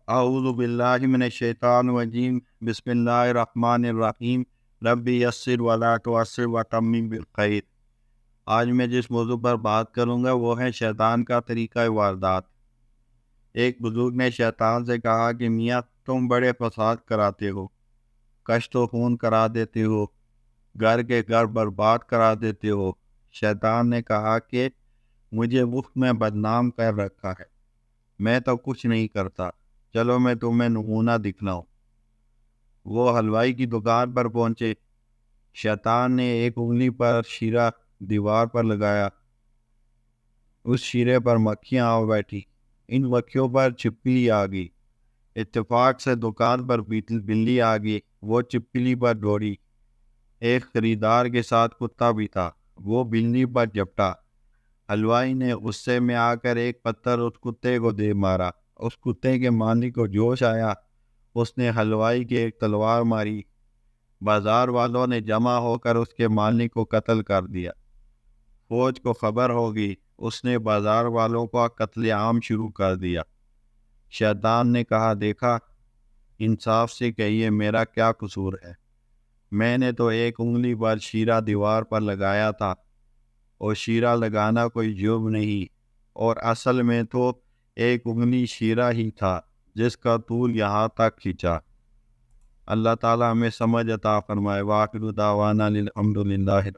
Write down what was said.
اعوذ باللہ من الشیطان الرجیم، بسم اللہ الرحمن الرحیم، رب یسر ولا تعسر وتمم بالخیر۔ آج میں جس موضوع پر بات کروں گا وہ ہے شیطان کا طریقہ واردات۔ ایک بزرگ نے شیطان سے کہا کہ میاں تم بڑے فساد کراتے ہو، کشت و خون کرا دیتے ہو، گھر کے گھر برباد کرا دیتے ہو۔ شیطان نے کہا کہ مجھے مفت میں بدنام کر رکھا ہے، میں تو کچھ نہیں کرتا، چلو میں تمہیں نمونہ دکھلاؤں۔ وہ حلوائی کی دکان پر پہنچے۔ شیطان نے ایک انگلی پر شیرہ دیوار پر لگایا، اس شیرے پر مکھیاں آ بیٹھی، ان مکھیوں پر چھپکلی آ گئی۔ اتفاق سے دکان پر بلی آ گئی، وہ چھپکلی پر دوڑی۔ ایک خریدار کے ساتھ کتا بھی تھا، وہ بلی پر جھپٹا۔ حلوائی نے غصے میں آ کر ایک پتھر اس کتے کو دے مارا۔ اس کتے کے مالک کو جوش آیا، اس نے حلوائی کی ایک تلوار ماری۔ بازار والوں نے جمع ہو کر اس کے مالک کو قتل کر دیا۔ فوج کو خبر ہوگی، اس نے بازار والوں کا قتل عام شروع کر دیا۔ شیطان نے کہا، دیکھا، انصاف سے کہیے میرا کیا قصور ہے؟ میں نے تو ایک انگلی پر شیرہ دیوار پر لگایا تھا، اور شیرہ لگانا کوئی جرم نہیں، اور اصل میں تو ایک انگلی شیرہ ہی تھا جس کا طول یہاں تک کھینچا۔ اللہ تعالیٰ ہمیں سمجھ عطا فرمائے۔ وآخر دعوانا الحمد للہ۔